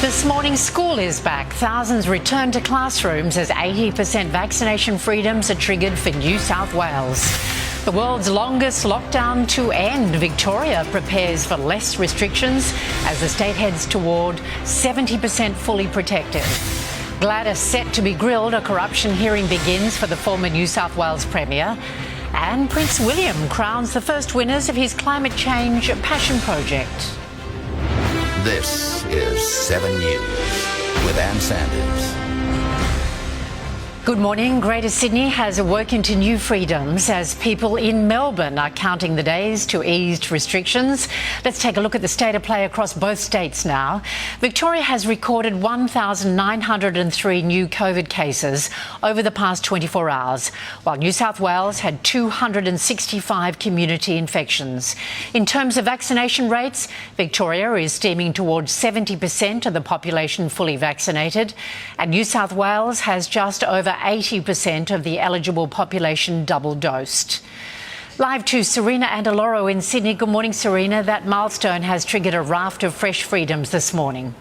This morning, school is back. Thousands return to classrooms as 80% vaccination freedoms are triggered for New South Wales. The world's longest lockdown to end. Victoria prepares for less restrictions as the state heads toward 70% fully protected. Gladys set to be grilled. A corruption hearing begins for the former New South Wales Premier. And Prince William crowns the first winners of his climate change passion project. This is 7 News with Ann Sanders. Good morning. Greater Sydney has awoken to new freedoms as people in Melbourne are counting the days to eased restrictions. Let's take a look at the state of play across both states now. Victoria has recorded 1,903 new COVID cases over the past 24 hours, while New South Wales had 265 community infections. In terms of vaccination rates, Victoria is steaming towards 70% of the population fully vaccinated, and New South Wales has just over 80% of the eligible population double dosed. Live to Serena Andaloro in Sydney. Good morning, Serena. That milestone has triggered a raft of fresh freedoms this morning.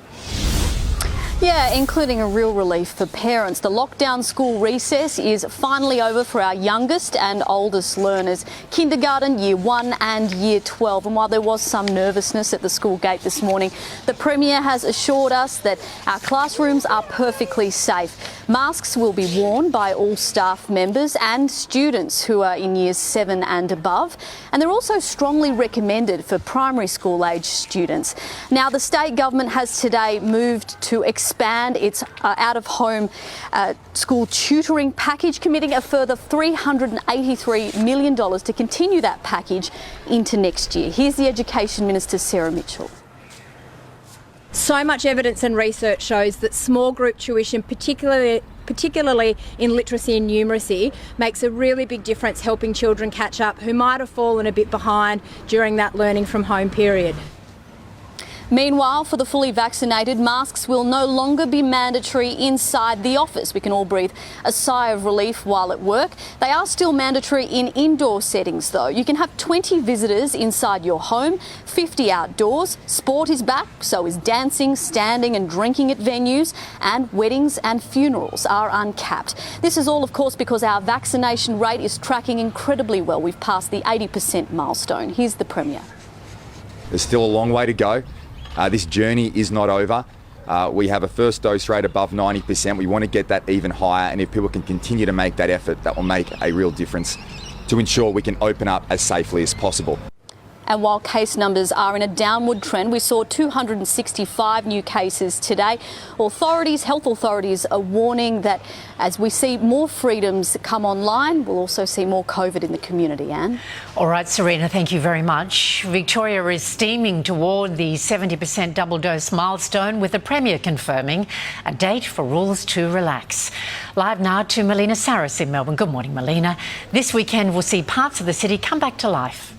Yeah, including a real relief for parents. The lockdown school recess is finally over for our youngest and oldest learners, kindergarten, year 1 and year 12. And while there was some nervousness at the school gate this morning, the Premier has assured us that our classrooms are perfectly safe. Masks will be worn by all staff members and students who are in years 7 and above. And they're also strongly recommended for primary school age students. Now, the state government has today moved to expand its out-of-home school tutoring package, committing a further $383 million to continue that package into next year. Here's the Education Minister, Sarah Mitchell. So much evidence and research shows that small group tuition, particularly in literacy and numeracy, makes a really big difference helping children catch up who might have fallen a bit behind during that learning from home period. Meanwhile, for the fully vaccinated, masks will no longer be mandatory inside the office. We can all breathe a sigh of relief while at work. They are still mandatory in indoor settings, though. You can have 20 visitors inside your home, 50 outdoors. Sport is back, so is dancing, standing and drinking at venues, and weddings and funerals are uncapped. This is all, of course, because our vaccination rate is tracking incredibly well. We've passed the 80% milestone. Here's the Premier. There's still a long way to go. This journey is not over. We have a first dose rate above 90%. We want to get that even higher, and if people can continue to make that effort, that will make a real difference to ensure we can open up as safely as possible. And while case numbers are in a downward trend, we saw 265 new cases today. Health authorities are warning that as we see more freedoms come online, we'll also see more COVID in the community, Anne. All right, Serena, thank you very much. Victoria is steaming toward the 70% double dose milestone, with the Premier confirming a date for rules to relax. Live now to Melina Saris in Melbourne. Good morning, Melina. This weekend we'll see parts of the city come back to life.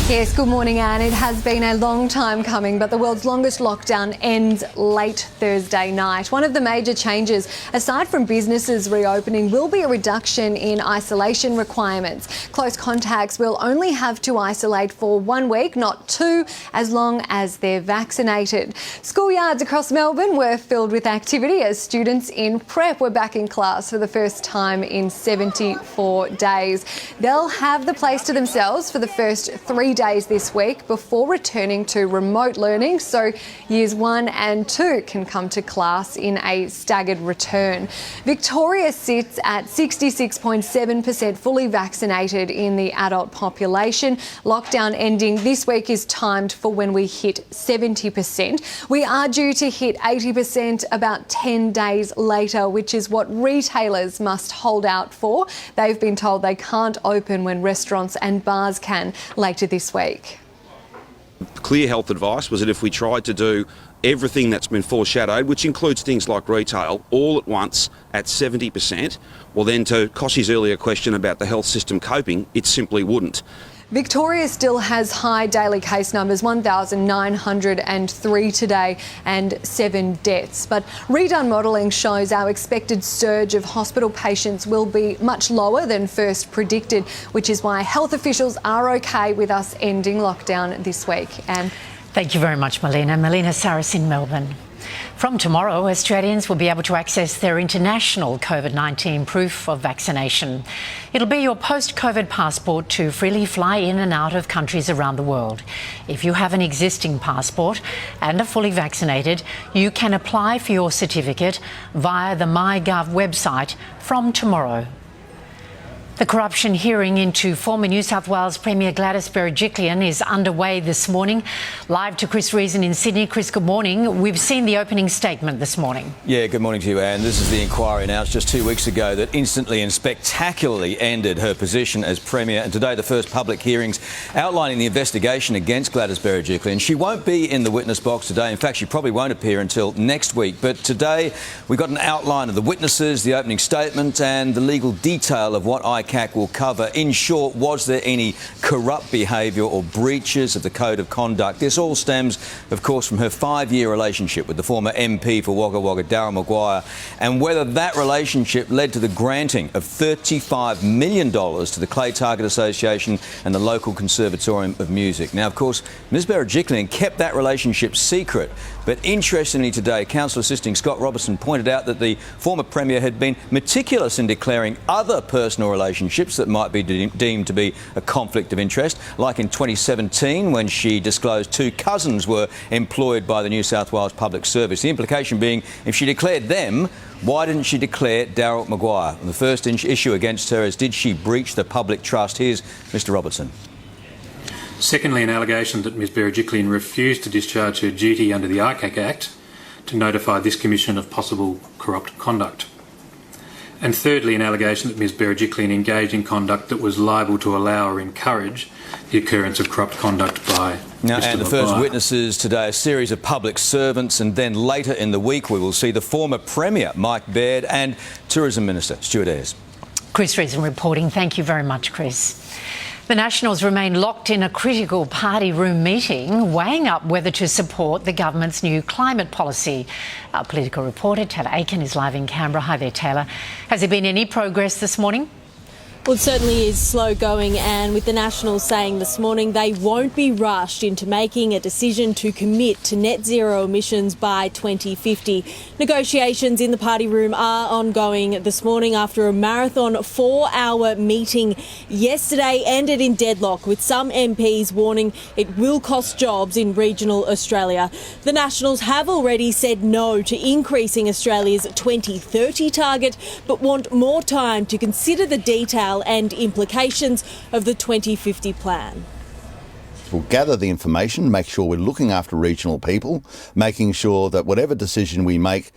Yes, good morning, Anne. It has been a long time coming, but the world's longest lockdown ends late Thursday night. One of the major changes, aside from businesses reopening, will be a reduction in isolation requirements. Close contacts will only have to isolate for 1 week, not 2, as long as they're vaccinated. Schoolyards across Melbourne were filled with activity as students in prep were back in class for the first time in 74 days. They'll have the place to themselves for the first 3 days this week before returning to remote learning, so years 1 and 2 can come to class in a staggered return. Victoria sits at 66.7% fully vaccinated in the adult population. Lockdown ending this week is timed for when we hit 70%. We are due to hit 80% about 10 days later, which is what retailers must hold out for. They've been told they can't open when restaurants and bars can later this week. Clear health advice was that if we tried to do everything that's been foreshadowed, which includes things like retail, all at once at 70%, well then, to Kossi's earlier question about the health system coping, it simply wouldn't. Victoria still has high daily case numbers, 1,903 today and 7 deaths. But redone modelling shows our expected surge of hospital patients will be much lower than first predicted, which is why health officials are okay with us ending lockdown this week. And thank you very much, Melina. Melina Saris in Melbourne. From tomorrow, Australians will be able to access their international COVID-19 proof of vaccination. It'll be your post-COVID passport to freely fly in and out of countries around the world. If you have an existing passport and are fully vaccinated, you can apply for your certificate via the MyGov website from tomorrow. The corruption hearing into former New South Wales Premier Gladys Berejiklian is underway this morning. Live to Chris Reason in Sydney. Chris, good morning. We've seen the opening statement this morning. Yeah, good morning to you, Anne. This is the inquiry announced just 2 weeks ago that instantly and spectacularly ended her position as Premier. And today, the first public hearings outlining the investigation against Gladys Berejiklian. She won't be in the witness box today. In fact, she probably won't appear until next week. But today, we got an outline of the witnesses, the opening statement and the legal detail of what ICAC will cover. In short, was there any corrupt behaviour or breaches of the Code of Conduct? This all stems, of course, from her 5-year relationship with the former MP for Wagga Wagga, Darryl Maguire, and whether that relationship led to the granting of $35 million to the Clay Target Association and the local Conservatorium of Music. Now, of course, Ms Berejiklian kept that relationship secret, but interestingly today, Counsel Assisting Scott Robertson pointed out that the former Premier had been meticulous in declaring other personal relationships that might be deemed to be a conflict of interest, like in 2017 when she disclosed 2 cousins were employed by the New South Wales Public Service. The implication being, if she declared them, why didn't she declare Darryl Maguire? And the first issue against her is, did she breach the public trust? Here's Mr Robertson. Secondly, an allegation that Ms Berejiklian refused to discharge her duty under the ICAC Act to notify this Commission of possible corrupt conduct. And thirdly, an allegation that Ms Berejiklian engaged in conduct that was liable to allow or encourage the occurrence of corrupt conduct by now, Mr and the Maguire. first witnesses today, a series of public servants, and then later in the week we will see the former Premier, Mike Baird, and Tourism Minister, Stuart Ayres. Chris Reason reporting. Thank you very much, Chris. The Nationals remain locked in a critical party room meeting, weighing up whether to support the government's new climate policy. Our political reporter, Taylor Aiken, is live in Canberra. Hi there, Taylor. Has there been any progress this morning? Well, it certainly is slow going, and with the Nationals saying this morning they won't be rushed into making a decision to commit to net zero emissions by 2050. Negotiations in the party room are ongoing this morning after a marathon 4-hour meeting yesterday ended in deadlock, with some MPs warning it will cost jobs in regional Australia. The Nationals have already said no to increasing Australia's 2030 target, but want more time to consider the detail and implications of the 2050 plan. We'll gather the information, make sure we're looking after regional people, making sure that whatever decision we make,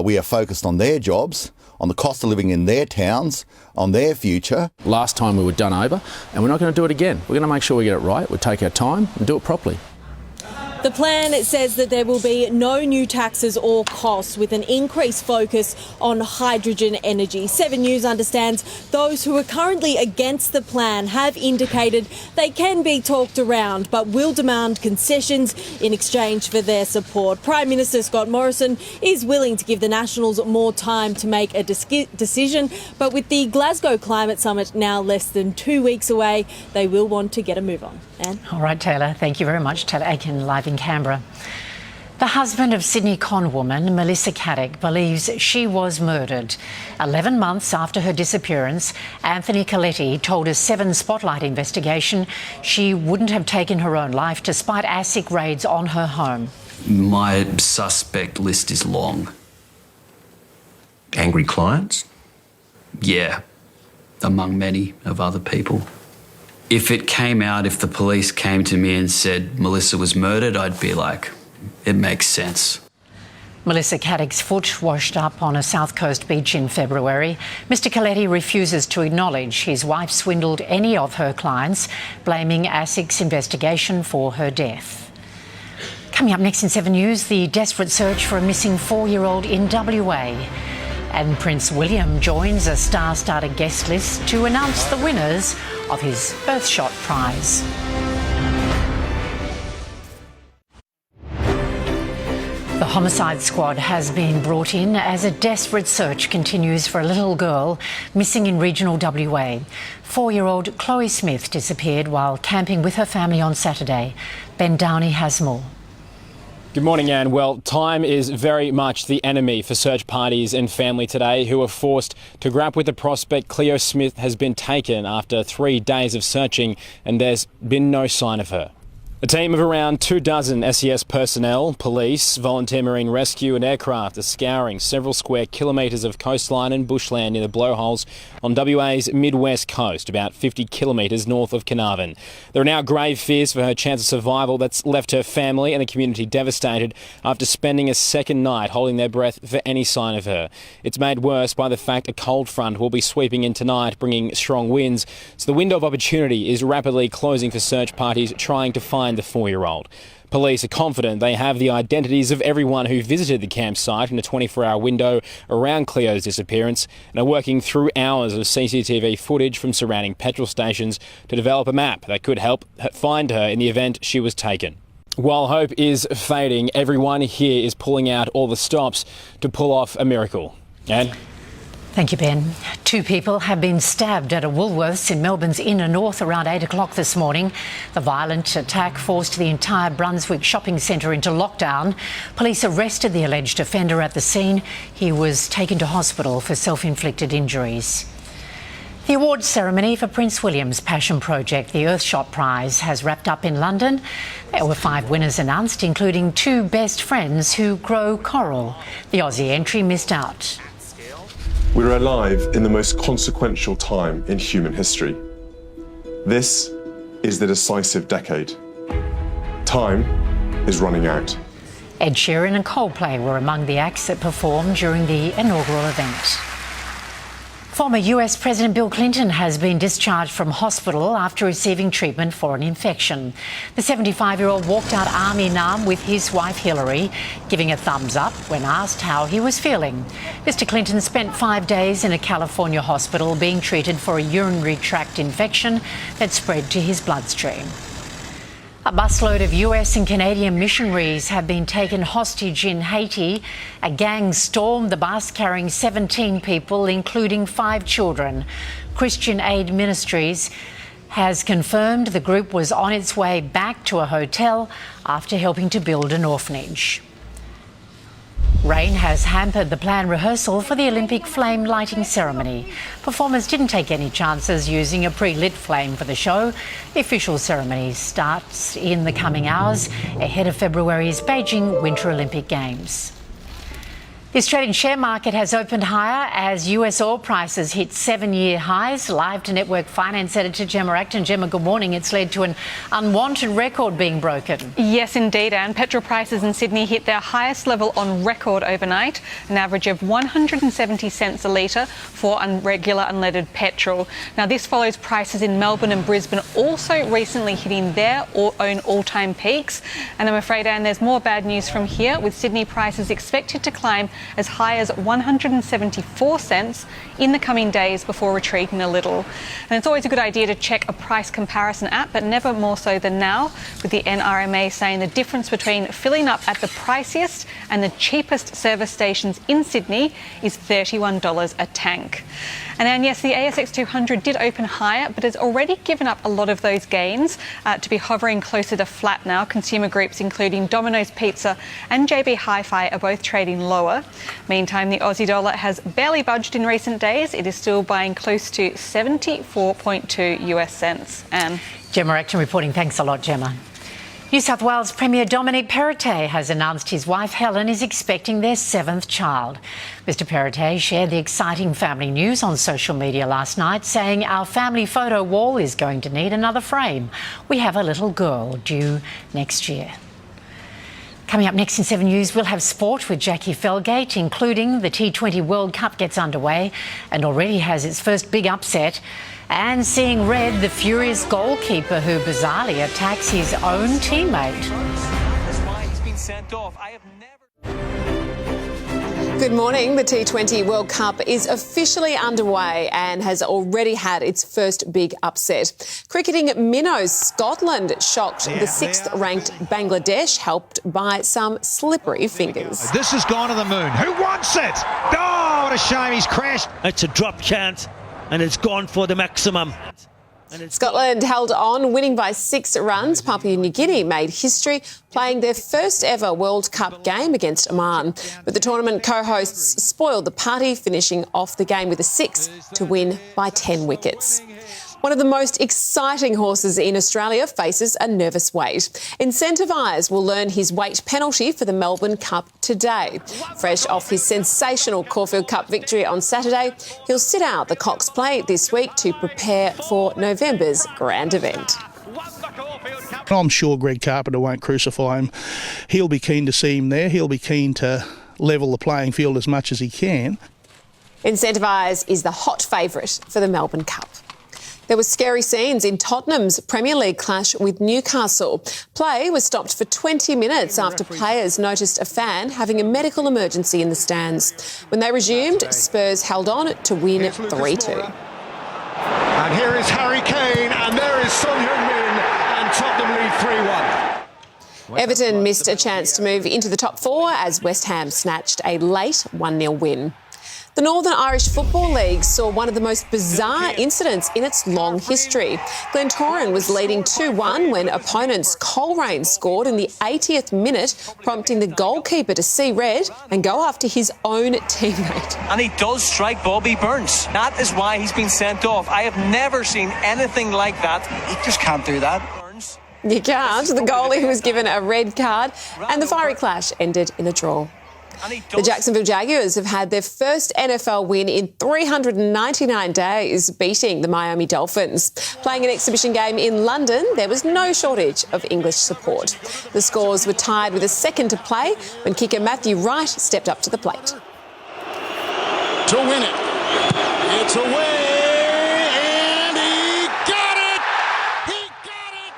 we are focused on their jobs, on the cost of living in their towns, on their future. Last time we were done over, and we're not going to do it again. We're going to make sure we get it right, we take our time and do it properly. The plan, it says that there will be no new taxes or costs, with an increased focus on hydrogen energy. 7 News understands those who are currently against the plan have indicated they can be talked around, but will demand concessions in exchange for their support. Prime Minister Scott Morrison is willing to give the Nationals more time to make a decision, but with the Glasgow Climate Summit now less than 2 weeks away, they will want to get a move on. Anne? All right, Taylor. Thank you very much. Taylor Aiken, live in Canberra. The husband of Sydney con woman Melissa Caddick believes she was murdered. 11 months after her disappearance, Anthony Coletti told a 7 Spotlight investigation she wouldn't have taken her own life despite ASIC raids on her home. My suspect list is long. Angry clients? Yeah, among many of other people. If it came out, if the police came to me and said Melissa was murdered, I'd be like, it makes sense. Melissa Caddick's foot washed up on a South Coast beach in February. Mr Coletti refuses to acknowledge his wife swindled any of her clients, blaming ASIC's investigation for her death. Coming up next in 7 News, the desperate search for a missing 4-year-old in WA. And Prince William joins a star-studded guest list to announce the winners of his Earthshot Prize. The homicide squad has been brought in as a desperate search continues for a little girl missing in regional WA. 4-year-old Chloe Smith disappeared while camping with her family on Saturday. Ben Downey has more. Good morning, Anne. Well, time is very much the enemy for search parties and family today who are forced to grapple with the prospect Cleo Smith has been taken after 3 days of searching and there's been no sign of her. A team of around 24 SES personnel, police, volunteer marine rescue and aircraft are scouring several square kilometres of coastline and bushland near the blowholes on WA's mid-west coast, about 50 kilometres north of Carnarvon. There are now grave fears for her chance of survival that's left her family and the community devastated after spending a second night holding their breath for any sign of her. It's made worse by the fact a cold front will be sweeping in tonight, bringing strong winds, so the window of opportunity is rapidly closing for search parties trying to find the 4-year-old. Police are confident they have the identities of everyone who visited the campsite in a 24-hour window around Cleo's disappearance and are working through hours of CCTV footage from surrounding petrol stations to develop a map that could help find her in the event she was taken. While hope is fading, everyone here is pulling out all the stops to pull off a miracle. Anne? Thank you, Ben. 2 people have been stabbed at a Woolworths in Melbourne's inner north around 8 o'clock this morning. The violent attack forced the entire Brunswick shopping centre into lockdown. Police arrested the alleged offender at the scene. He was taken to hospital for self-inflicted injuries. The awards ceremony for Prince William's Passion Project, the Earthshot Prize, has wrapped up in London. There were 5 winners announced, including 2 best friends who grow coral. The Aussie entry missed out. We're alive in the most consequential time in human history. This is the decisive decade. Time is running out. Ed Sheeran and Coldplay were among the acts that performed during the inaugural event. Former US President Bill Clinton has been discharged from hospital after receiving treatment for an infection. The 75-year-old walked out arm in arm with his wife Hillary, giving a thumbs up when asked how he was feeling. Mr. Clinton spent 5 days in a California hospital being treated for a urinary tract infection that spread to his bloodstream. A busload of US and Canadian missionaries have been taken hostage in Haiti. A gang stormed the bus carrying 17 people, including 5 children. Christian Aid Ministries has confirmed the group was on its way back to a hotel after helping to build an orphanage. Rain has hampered the planned rehearsal for the Olympic flame lighting ceremony. Performers didn't take any chances using a pre-lit flame for the show. The official ceremony starts in the coming hours ahead of February's Beijing Winter Olympic Games. The Australian share market has opened higher as US oil prices hit 7-year highs. Live to Network Finance editor Gemma Acton. Gemma, good morning. It's led to an unwanted record being broken. Yes, indeed, Anne. Petrol prices in Sydney hit their highest level on record overnight, an average of 170 cents a litre for regular unleaded petrol. Now, this follows prices in Melbourne and Brisbane also recently hitting their own all-time peaks. And I'm afraid, Anne, there's more bad news from here, with Sydney prices expected to climb as high as 174 cents in the coming days before retreating a little. And it's always a good idea to check a price comparison app, but never more so than now, with the NRMA saying the difference between filling up at the priciest and the cheapest service stations in Sydney is $31 a tank. And yes, the ASX 200 did open higher, but has already given up a lot of those gains to be hovering closer to flat now. Consumer groups including Domino's Pizza and JB Hi-Fi are both trading lower. Meantime, the Aussie dollar has barely budged in recent days. It is still buying close to 74.2 US cents. Anne. Gemma Acton reporting. Thanks a lot, Gemma. New South Wales Premier Dominic Perrottet has announced his wife Helen is expecting their 7th child. Mr Perrottet shared the exciting family news on social media last night, saying our family photo wall is going to need another frame. We have a little girl due next year. Coming up next in 7 News, we'll have sport with Jackie Felgate, including the T20 World Cup gets underway and already has its first big upset. And seeing red, the furious goalkeeper who bizarrely attacks his own teammate. Good morning. The T20 World Cup is officially underway and has already had its first big upset. Cricketing minnows, Scotland shocked the 6th-ranked Bangladesh, helped by some slippery fingers. This has gone to the moon. Who wants it? Oh, what a shame he's crashed. It's a drop chance and it's gone for the maximum. Scotland held on, winning by 6 runs. Papua New Guinea made history, playing their first ever World Cup game against Oman. But the tournament co-hosts spoiled the party, finishing off the game with a 6 to win by 10 wickets. One of the most exciting horses in Australia faces a nervous wait. Incentivise will learn his weight penalty for the Melbourne Cup today. Fresh off his sensational Caulfield Cup victory on Saturday, he'll sit out the Cox Plate this week to prepare for November's grand event. I'm sure Greg Carpenter won't crucify him. He'll be keen to see him there. He'll be keen to level the playing field as much as he can. Incentivise is the hot favourite for the Melbourne Cup. There were scary scenes in Tottenham's Premier League clash with Newcastle. Play was stopped for 20 minutes after players noticed a fan having a medical emergency in the stands. When they resumed, Spurs held on to win 3-2. And here is Harry Kane, and there is Son Heung-min, and Tottenham lead 3-1. Everton missed a chance to move into the top 4 as West Ham snatched a late 1-0 win. The Northern Irish Football League saw one of the most bizarre incidents in its long history. Glentoran was leading 2-1 when opponents Coleraine scored in the 80th minute, prompting the goalkeeper to see red and go after his own teammate. And he does strike Bobby Burns. That is why he's been sent off. I have never seen anything like that. He just can't do that. You can't. The goalie was given a red card and the fiery clash ended in a draw. The Jacksonville Jaguars have had their first NFL win in 399 days, beating the Miami Dolphins. Playing an exhibition game in London, there was no shortage of English support. The scores were tied with a second to play when kicker Matthew Wright stepped up to the plate. To win it. It's away, and he got it!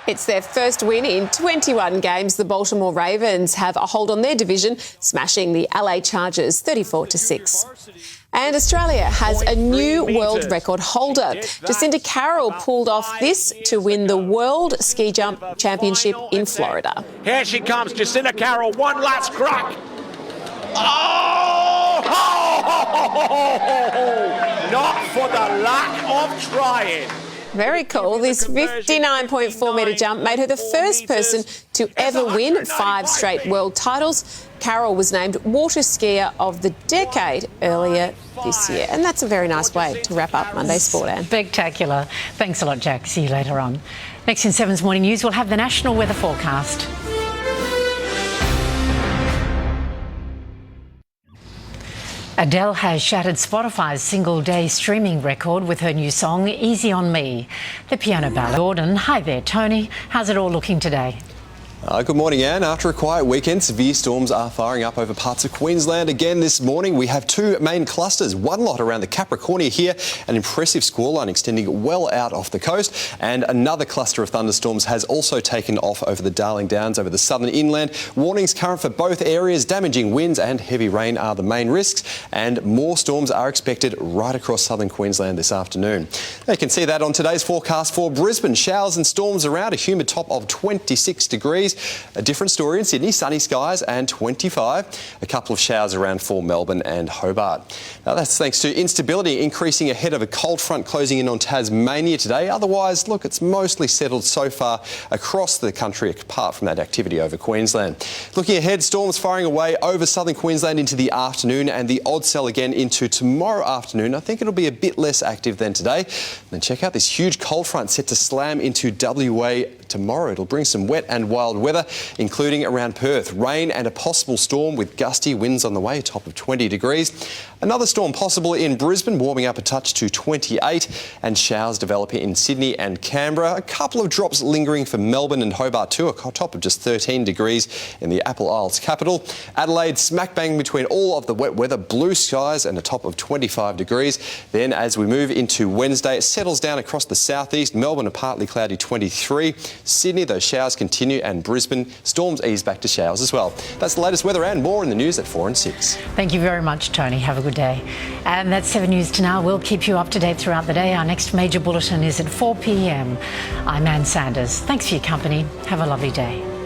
It's their first win in 21 games. The Baltimore Ravens have a hold on their division, smashing the LA Chargers 34-6. And Australia has a new world record holder. Jacinda Carroll pulled off this to win the World Ski Jump Championship in Florida. Here she comes, Jacinda Carroll, one last crack. Oh! Not for the lack of trying. Very cool. This 59.4 metre jump made her the first person to ever win 5 straight world titles. Carroll was named Water Skier of the Decade earlier this year. And that's a very nice way to wrap up Monday Sport, Anne. Spectacular. Thanks a lot, Jack. See you later on. Next in 7's Morning News, we'll have the national weather forecast. Adele has shattered Spotify's single-day streaming record with her new song, Easy on Me. The piano ballad. Gordon, hi there, Tony. How's it all looking today? Good morning, Anne. After a quiet weekend, severe storms are firing up over parts of Queensland again this morning. We have 2 main clusters, one lot around the Capricornia here, an impressive squall line extending well out off the coast, and another cluster of thunderstorms has also taken off over the Darling Downs over the southern inland. Warnings current for both areas. Damaging winds and heavy rain are the main risks, and more storms are expected right across southern Queensland this afternoon. Now, you can see that on today's forecast for Brisbane. Showers and storms around, a humid top of 26 degrees. A different story in Sydney, sunny skies and 25. A couple of showers around for Melbourne and Hobart. Now that's thanks to instability increasing ahead of a cold front closing in on Tasmania today. Otherwise, look, it's mostly settled so far across the country apart from that activity over Queensland. Looking ahead, storms firing away over southern Queensland into the afternoon and the odd cell again into tomorrow afternoon. I think it'll be a bit less active than today. And then check out this huge cold front set to slam into WA tomorrow. It'll bring some wet and wild weather, including around Perth. Rain and a possible storm with gusty winds on the way, top of 20 degrees. Another storm possible in Brisbane, warming up a touch to 28, and showers developing in Sydney and Canberra. A couple of drops lingering for Melbourne and Hobart too, a top of just 13 degrees in the Apple Isles capital. Adelaide smack bang between all of the wet weather, blue skies and a top of 25 degrees. Then as we move into Wednesday, it settles down across the southeast. Melbourne a partly cloudy 23. Sydney, those showers continue, and Brisbane, storms ease back to showers as well. That's the latest weather and more in the news at 4 and 6. Thank you very much, Tony. Have a good day. And that's 7 News to Now. We'll keep you up to date throughout the day. Our next major bulletin is at 4 p.m. I'm Ann Sanders. Thanks for your company. Have a lovely day.